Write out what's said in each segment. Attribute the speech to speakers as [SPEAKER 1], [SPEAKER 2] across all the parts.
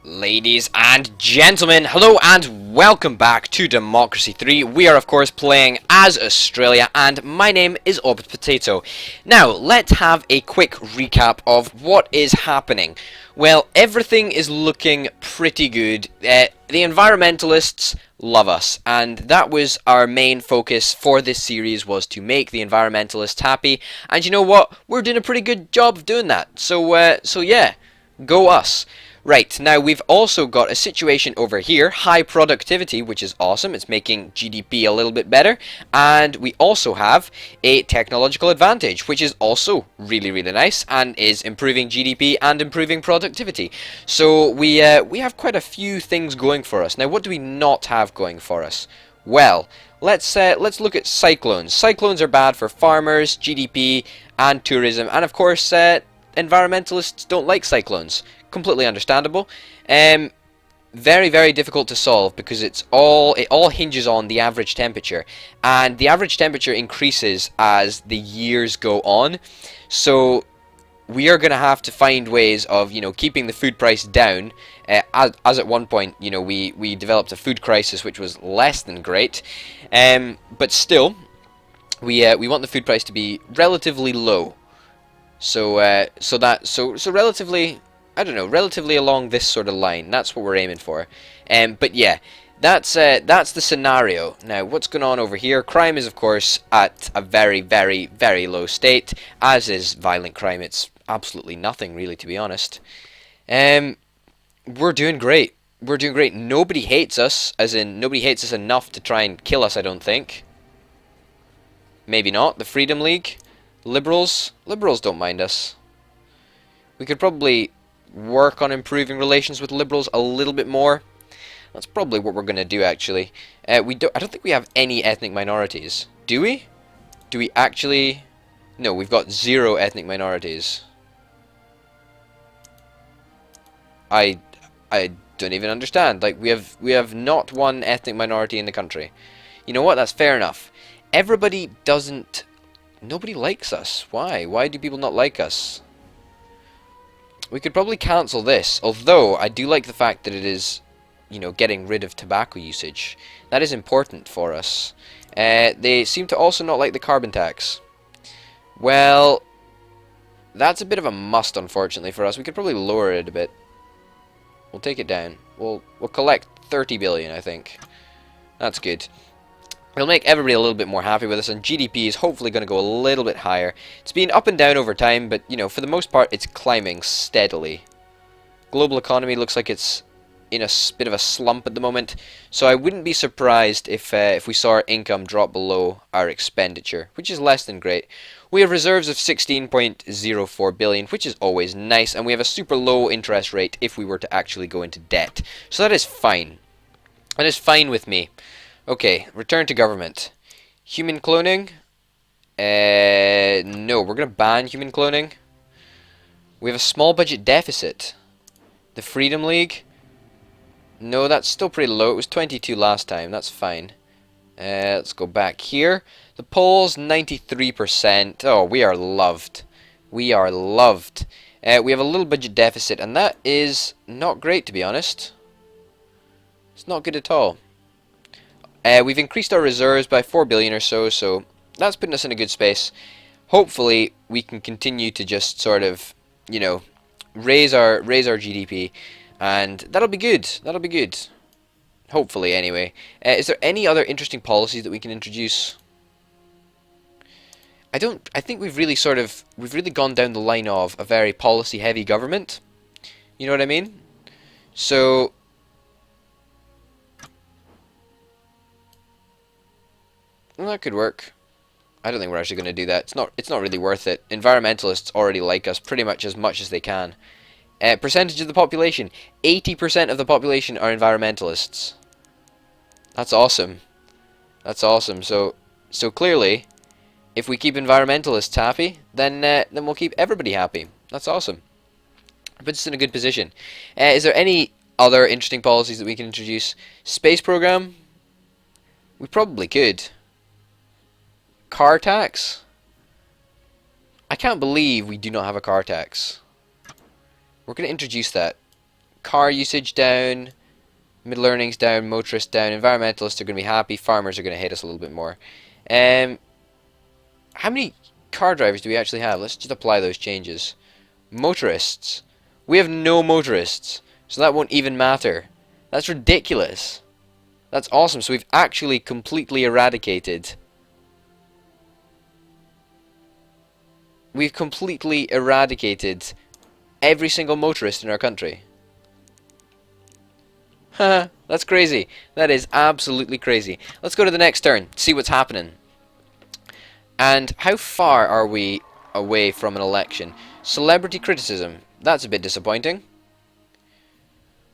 [SPEAKER 1] Ladies and gentlemen, hello and welcome back to Democracy 3. We are of course playing as Australia and my name is Orbit Potato. Now, let's have a quick recap of what is happening. Well, everything is looking pretty good. The environmentalists love us, and that was our main focus for this series, was to make the environmentalists happy. And you know what? We're doing a pretty good job of doing that. So yeah, go us. Right, now we've also got a situation over here, high productivity, which is awesome. It's making GDP a little bit better. And we also have a technological advantage, which is also really, really nice and is improving GDP and improving productivity. So we have quite a few things going for us. Now, what do we not have going for us? Well, let's look at cyclones. Cyclones are bad for farmers, GDP, and tourism, and of course, environmentalists don't like cyclones. Completely understandable. Very, very difficult to solve because it all hinges on the average temperature, and the average temperature increases as the years go on. So we are going to have to find ways of, keeping the food price down. As at one point, we developed a food crisis which was less than great, but still, we want the food price to be relatively low. So relatively, I don't know, relatively along this sort of line. That's what we're aiming for. But yeah, that's the scenario. Now, what's going on over here? Crime is, of course, at a very, very, very low state, as is violent crime. It's absolutely nothing, really, to be honest. We're doing great. We're doing great. Nobody hates us, as in, nobody hates us enough to try and kill us, I don't think. Maybe not. The Freedom League. Liberals don't mind us. We could probably work on improving relations with liberals a little bit more. That's probably what we're going to do, actually. I don't think we have any ethnic minorities. Do we? Do we actually? No, we've got 0 ethnic minorities. I don't even understand. Like, we have not one ethnic minority in the country. You know what? That's fair enough. Nobody likes us. Why? Why do people not like us? We could probably cancel this, although I do like the fact that it is, getting rid of tobacco usage. That is important for us. They seem to also not like the carbon tax. Well, that's a bit of a must, unfortunately, for us. We could probably lower it a bit. We'll take it down. We'll collect 30 billion, I think. That's good. It'll make everybody a little bit more happy with us, and GDP is hopefully going to go a little bit higher. It's been up and down over time, but, for the most part, it's climbing steadily. Global economy looks like it's in a bit of a slump at the moment, so I wouldn't be surprised if we saw our income drop below our expenditure, which is less than great. We have reserves of 16.04 billion, which is always nice, and we have a super low interest rate if we were to actually go into debt. So that is fine. That is fine with me. Okay, return to government. Human cloning? No, we're going to ban human cloning. We have a small budget deficit. The Freedom League? No, that's still pretty low. It was 22 last time. That's fine. Let's go back here. The polls, 93%. Oh, we are loved. We are loved. We have a little budget deficit, and that is not great, to be honest. It's not good at all. We've increased our reserves by 4 billion or so, so that's putting us in a good space. Hopefully, we can continue to just sort of, raise our GDP, and that'll be good. That'll be good. Hopefully, anyway. Is there any other interesting policies that we can introduce? I think we've really gone down the line of a very policy-heavy government. You know what I mean? So well, that could work. I don't think we're actually going to do that. It's not really worth it. Environmentalists already like us pretty much as they can. Percentage of the population. 80% of the population are environmentalists. That's awesome. That's awesome. So clearly, if we keep environmentalists happy, then we'll keep everybody happy. That's awesome. Puts us in a good position. Is there any other interesting policies that we can introduce? Space program? We probably could. Car tax? I can't believe we do not have a car tax. We're going to introduce that. car usage down, middle earnings down, motorists down, environmentalists are going to be happy, farmers are going to hate us a little bit more. How many car drivers do we actually have? Let's just apply those changes. Motorists. We have no motorists, so that won't even matter. That's ridiculous. That's awesome. So we've actually completely eradicated. We've completely eradicated every single motorist in our country. Haha, that's crazy. That is absolutely crazy. Let's go to the next turn, see what's happening. And how far are we away from an election? Celebrity criticism. That's a bit disappointing.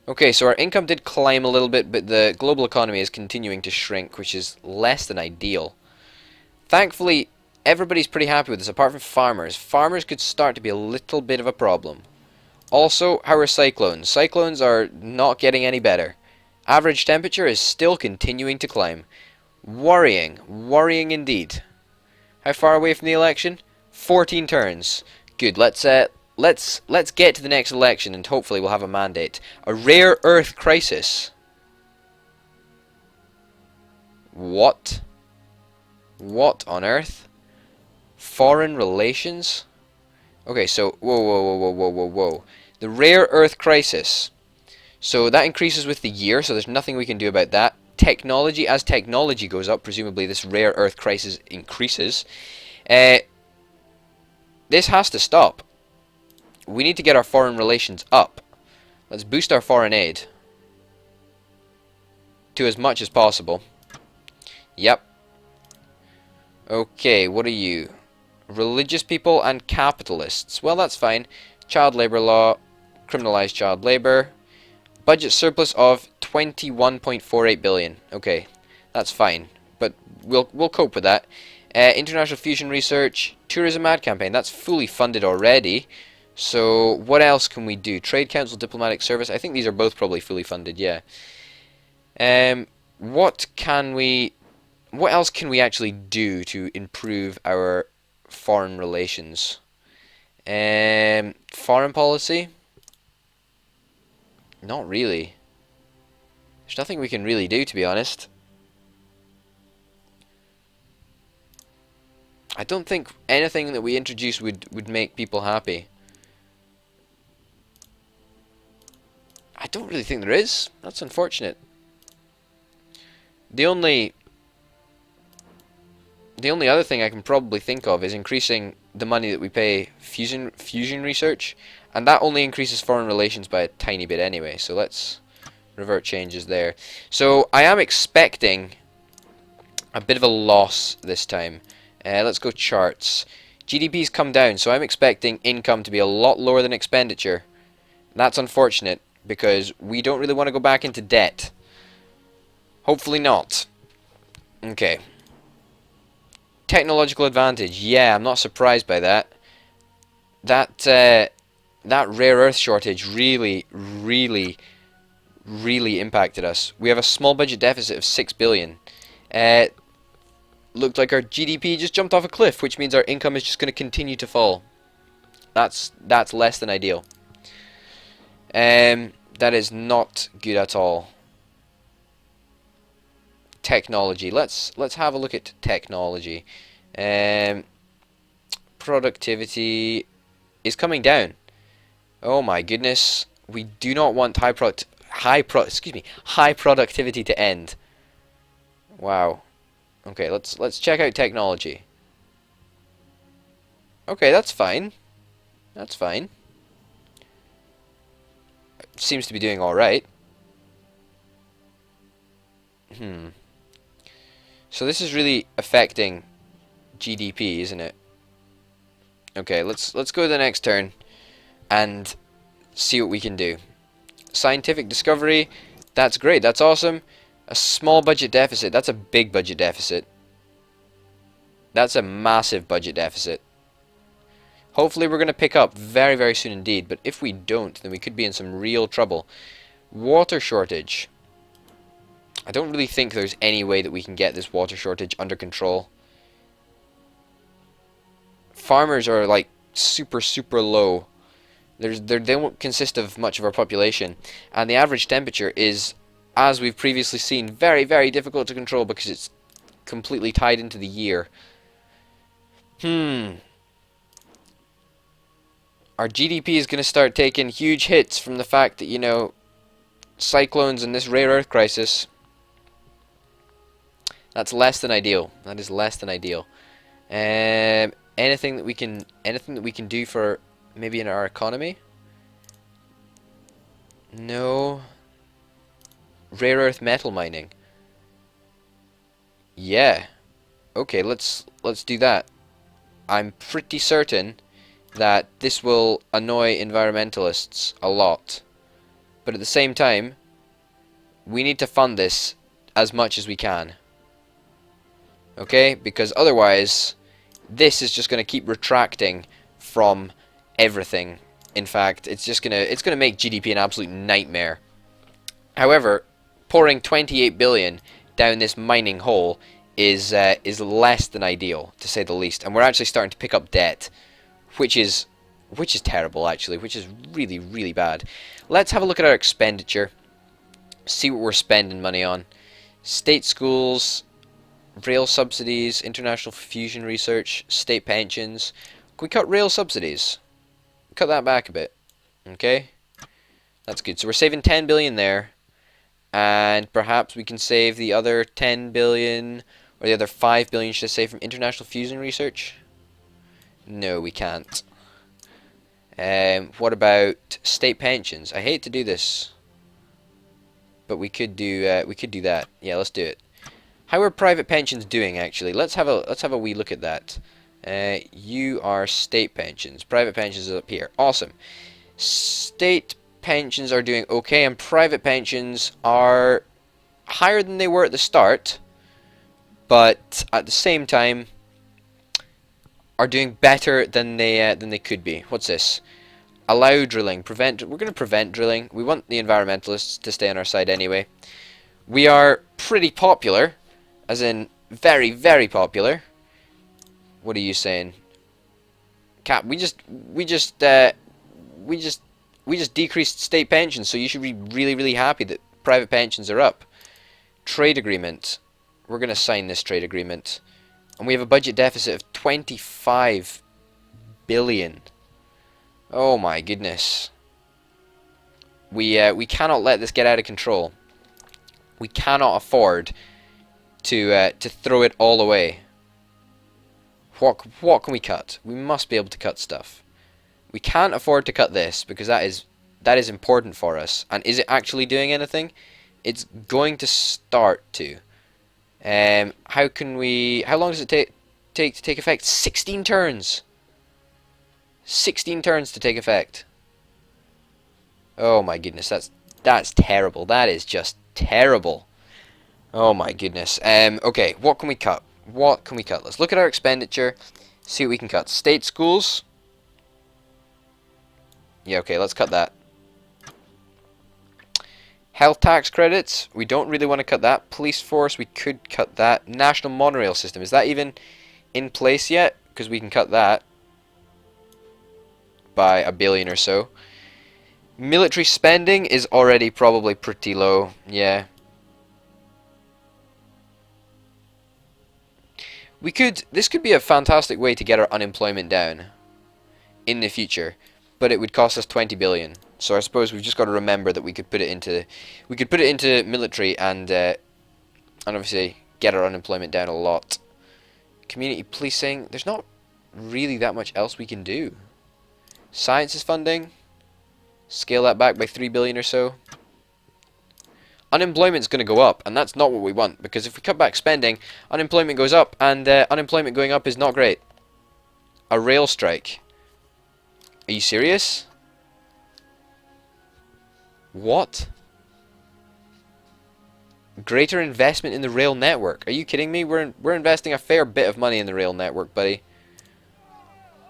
[SPEAKER 1] Okay, so our income did climb a little bit, but the global economy is continuing to shrink, which is less than ideal. Thankfully, everybody's pretty happy with this, apart from farmers. Farmers could start to be a little bit of a problem. Also, how are cyclones? Cyclones are not getting any better. Average temperature is still continuing to climb. Worrying. Worrying indeed. How far away from the election? 14 turns. Good, let's get to the next election and hopefully we'll have a mandate. A rare earth crisis. What? What on earth? Foreign relations? Okay, so whoa. The rare earth crisis. So that increases with the year, so there's nothing we can do about that. Technology, as technology goes up, presumably this rare earth crisis increases. This has to stop. We need to get our foreign relations up. Let's boost our foreign aid to as much as possible. Yep. Okay, what are you? Religious people and capitalists. Well, that's fine. Child labor law, criminalize child labor. Budget surplus of 21.48 billion. Okay, that's fine, but we'll cope with that. International fusion research, tourism ad campaign. That's fully funded already. So what else can we do? Trade council, diplomatic service. I think these are both probably fully funded. Yeah. What else can we actually do to improve our foreign relations? Foreign policy? Not really. There's nothing we can really do, to be honest. I don't think anything that we introduce would make people happy. I don't really think there is. That's unfortunate. The only other thing I can probably think of is increasing the money that we pay fusion research, and that only increases foreign relations by a tiny bit anyway, so let's revert changes there. So I am expecting a bit of a loss this time. Let's go charts. GDP's come down, so I'm expecting income to be a lot lower than expenditure. That's unfortunate, because we don't really want to go back into debt. Hopefully not. Okay. Technological advantage. Yeah, I'm not surprised by that. That rare earth shortage really impacted us. We have a small budget deficit of 6 billion. Looked like our GDP just jumped off a cliff, which means our income is just going to continue to fall. That's less than ideal. That is not good at all. Technology. Let's have a look at technology. Productivity is coming down. Oh my goodness. We do not want high productivity to end. Wow. Okay, let's check out technology. Okay, that's fine. That's fine. It seems to be doing all right. So this is really affecting GDP, isn't it? Okay, let's go to the next turn and see what we can do. Scientific discovery, that's great, that's awesome. A small budget deficit, that's a big budget deficit. That's a massive budget deficit. Hopefully we're going to pick up very, very soon indeed, but if we don't, then we could be in some real trouble. Water shortage. I don't really think there's any way that we can get this water shortage under control. Farmers are like super low. They won't consist of much of our population, and the average temperature is, as we've previously seen, very, very difficult to control because it's completely tied into the year. Our GDP is going to start taking huge hits from the fact that, you know, cyclones and this rare earth crisis. That's less than ideal. That is less than ideal. Anything that we can do for maybe in our economy? No. Rare earth metal mining. Yeah. Okay, let's do that. I'm pretty certain that this will annoy environmentalists a lot. But at the same time, we need to fund this as much as we can. Okay? Because otherwise, this is just going to keep retracting from everything. In fact, it's gonna make GDP an absolute nightmare. However, pouring 28 billion down this mining hole is less than ideal, to say the least. And we're actually starting to pick up debt, which is terrible, actually, which is really, really bad. Let's have a look at our expenditure, see what we're spending money on. State schools, rail subsidies, international fusion research, state pensions. Can we cut rail subsidies? Cut that back a bit. Okay, that's good. So we're saving 10 billion there, and perhaps we can save the other 10 billion, or the other 5 billion, should I say, from international fusion research? No, we can't. What about state pensions? I hate to do this, but we could do that. Yeah, let's do it. How are private pensions doing, actually? Let's have a wee look at that. You are state pensions. Private pensions is up here. Awesome. State pensions are doing okay, and private pensions are higher than they were at the start, but at the same time are doing better than they could be. What's this? Allow drilling. Prevent. We're going to prevent drilling. We want the environmentalists to stay on our side anyway. We are pretty popular, as in very, very popular. What are you saying? Cap, we just decreased state pensions, so you should be really, really happy that private pensions are up. Trade agreement. We're going to sign this trade agreement. And we have a budget deficit of 25 billion. Oh my goodness. We cannot let this get out of control. We cannot afford to throw it all away. What can we cut? We must be able to cut stuff. We can't afford to cut this because that is important for us. And is it actually doing anything? It's going to start to. How long does it take to take effect? 16 turns. 16 turns to take effect. Oh my goodness, that's terrible. That is just terrible. Oh my goodness. Okay, what can we cut? What can we cut? Let's look at our expenditure, see what we can cut. State schools. Yeah, okay, let's cut that. Health tax credits, we don't really want to cut that. Police force, we could cut that. National monorail system, is that even in place yet? Because we can cut that by $1 billion or so. Military spending is already probably pretty low, yeah. This could be a fantastic way to get our unemployment down in the future, but it would cost us 20 billion. So I suppose we've just got to remember that we could put it into military and obviously get our unemployment down a lot. Community policing, there's not really that much else we can do. Sciences funding, scale that back by 3 billion or so. Unemployment's going to go up, and that's not what we want, because if we cut back spending, unemployment goes up, and unemployment going up is not great. A rail strike. Are you serious? What? Greater investment in the rail network. Are you kidding me? We're investing a fair bit of money in the rail network, buddy.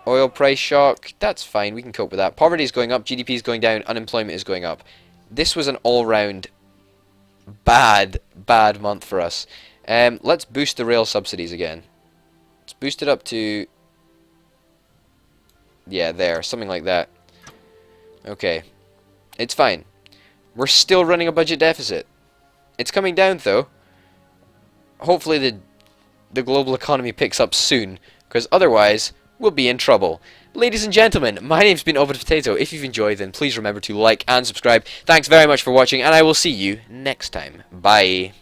[SPEAKER 1] Oil price shock. That's fine. We can cope with that. Poverty is going up. GDP is going down. Unemployment is going up. This was an all-round bad month for us. Let's boost the rail subsidies again. Let's boost it up to, yeah, there, something like that. Okay. It's fine. We're still running a budget deficit. It's coming down, though. Hopefully the global economy picks up soon, because otherwise we'll be in trouble. Ladies and gentlemen, my name's been Obit Potato. If you've enjoyed, then please remember to like and subscribe. Thanks very much for watching, and I will see you next time. Bye.